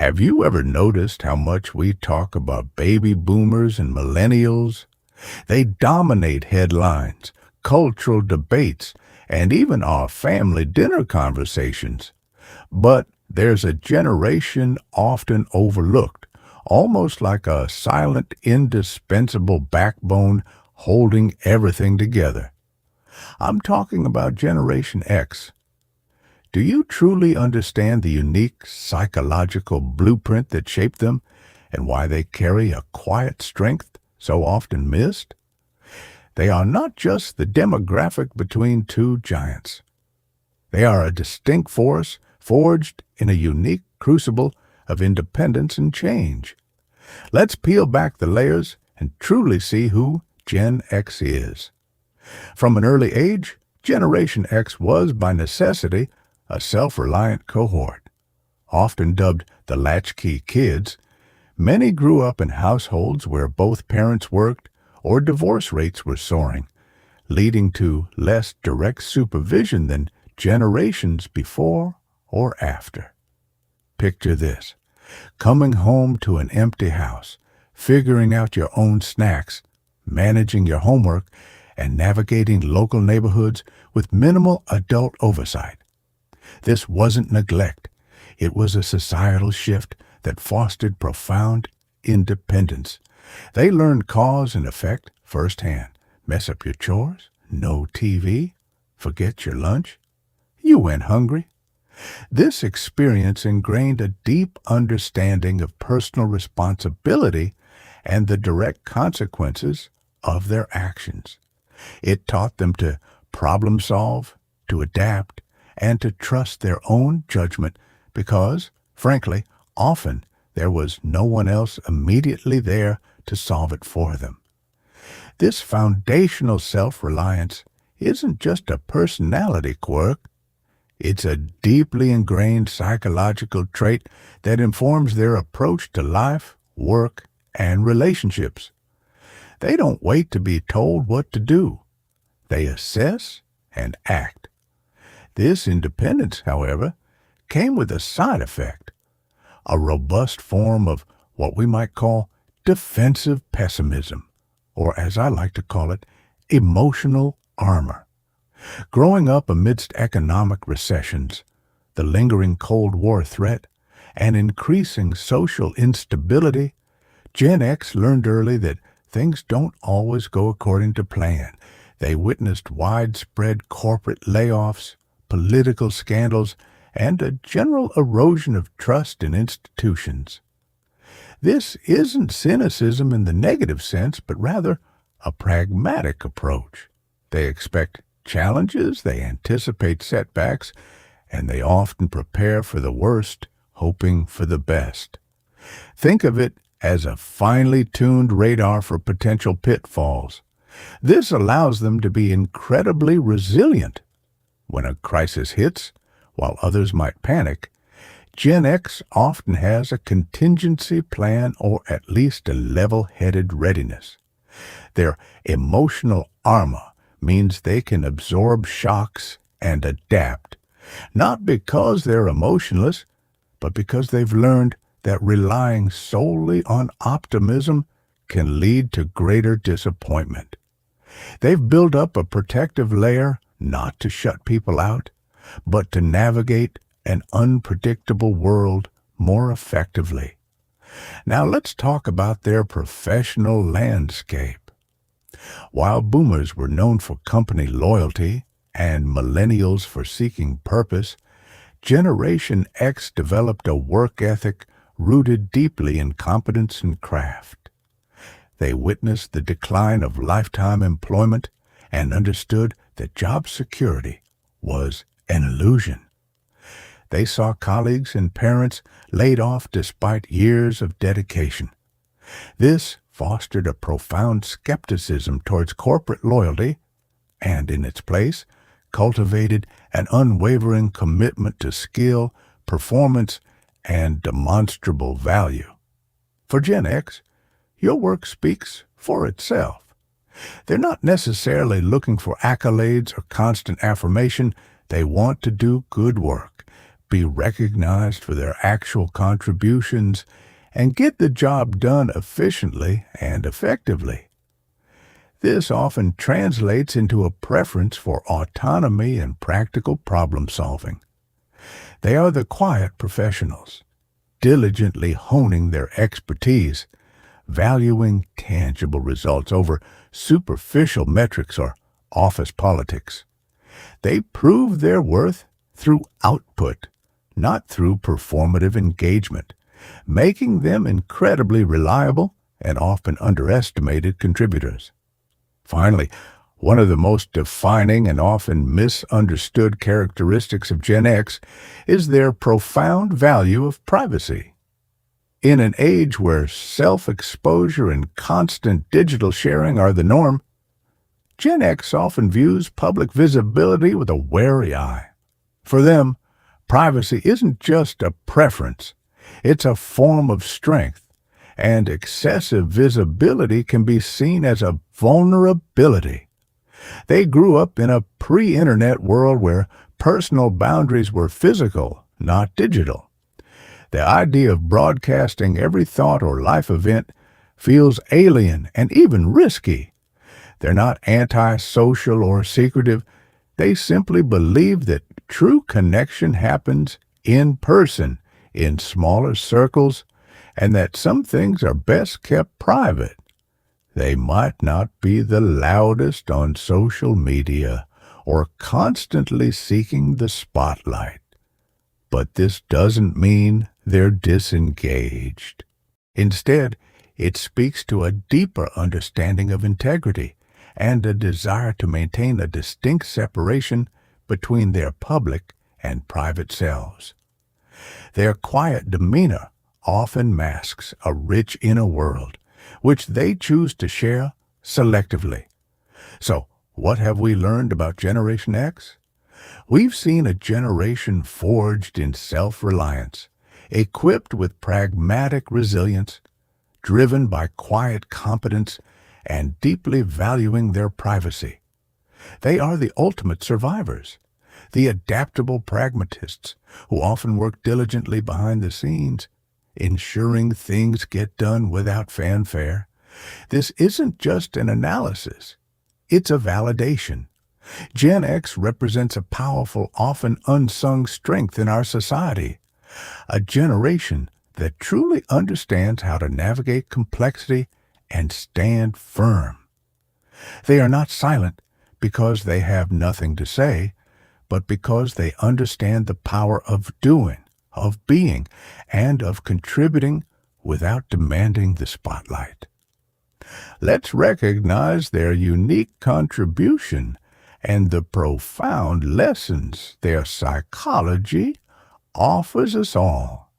Have you ever noticed how much we talk about baby boomers and millennials? They dominate headlines, cultural debates, and even our family dinner conversations. But there's a generation often overlooked, almost like a silent, indispensable backbone holding everything together. I'm talking about Generation X. Do you truly understand the unique psychological blueprint that shaped them and why they carry a quiet strength so often missed? They are not just the demographic between two giants. They are a distinct force forged in a unique crucible of independence and change. Let's peel back the layers and truly see who Gen X is. From an early age, Generation X was, by necessity, a self-reliant cohort. Often dubbed the latchkey kids, many grew up in households where both parents worked or divorce rates were soaring, leading to less direct supervision than generations before or after. Picture this: coming home to an empty house, figuring out your own snacks, managing your homework, and navigating local neighborhoods with minimal adult oversight. This wasn't neglect. It was a societal shift that fostered profound independence. They learned cause and effect firsthand. Mess up your chores? No TV? Forget your lunch? You went hungry? This experience ingrained a deep understanding of personal responsibility and the direct consequences of their actions. It taught them to problem solve, to adapt, and to trust their own judgment because, frankly, often there was no one else immediately there to solve it for them. This foundational self-reliance isn't just a personality quirk. It's a deeply ingrained psychological trait that informs their approach to life, work, and relationships. They don't wait to be told what to do. They assess and act. This independence, however, came with a side effect, a robust form of what we might call defensive pessimism, or as I like to call it, emotional armor. Growing up amidst economic recessions, the lingering Cold War threat, and increasing social instability, Gen X learned early that things don't always go according to plan. They witnessed widespread corporate layoffs, political scandals, and a general erosion of trust in institutions. This isn't cynicism in the negative sense, but rather a pragmatic approach. They expect challenges, they anticipate setbacks, and they often prepare for the worst, hoping for the best. Think of it as a finely tuned radar for potential pitfalls. This allows them to be incredibly resilient. When a crisis hits, while others might panic, Gen X often has a contingency plan or at least a level-headed readiness. Their emotional armor means they can absorb shocks and adapt, not because they're emotionless, but because they've learned that relying solely on optimism can lead to greater disappointment. They've built up a protective layer not to shut people out, but to navigate an unpredictable world more effectively. Now let's talk about their professional landscape. While boomers were known for company loyalty and millennials for seeking purpose, Generation X developed a work ethic rooted deeply in competence and craft. They witnessed the decline of lifetime employment and understood that job security was an illusion. They saw colleagues and parents laid off despite years of dedication. This fostered a profound skepticism towards corporate loyalty and, in its place, cultivated an unwavering commitment to skill, performance, and demonstrable value. For Gen X, your work speaks for itself. They're not necessarily looking for accolades or constant affirmation. They want to do good work, be recognized for their actual contributions, and get the job done efficiently and effectively. This often translates into a preference for autonomy and practical problem solving. They are the quiet professionals, diligently honing their expertise, valuing tangible results over superficial metrics or office politics. They prove their worth through output, not through performative engagement, making them incredibly reliable and often underestimated contributors. Finally, one of the most defining and often misunderstood characteristics of Gen X is their profound value of privacy. In an age where self-exposure and constant digital sharing are the norm, Gen X often views public visibility with a wary eye. For them, privacy isn't just a preference, it's a form of strength, and excessive visibility can be seen as a vulnerability. They grew up in a pre-internet world where personal boundaries were physical, not digital. The idea of broadcasting every thought or life event feels alien and even risky. They're not antisocial or secretive. They simply believe that true connection happens in person, in smaller circles, and that some things are best kept private. They might not be the loudest on social media or constantly seeking the spotlight, but this doesn't mean they're disengaged. Instead, it speaks to a deeper understanding of integrity and a desire to maintain a distinct separation between their public and private selves. Their quiet demeanor often masks a rich inner world, which they choose to share selectively. So, what have we learned about Generation X? We've seen a generation forged in self-reliance, equipped with pragmatic resilience, driven by quiet competence, and deeply valuing their privacy. They are the ultimate survivors, the adaptable pragmatists who often work diligently behind the scenes, ensuring things get done without fanfare. This isn't just an analysis, it's a validation. Gen X represents a powerful, often unsung strength in our society, a generation that truly understands how to navigate complexity and stand firm. They are not silent because they have nothing to say, but because they understand the power of doing, of being, and of contributing without demanding the spotlight. Let's recognize their unique contribution and the profound lessons their psychology offers us all.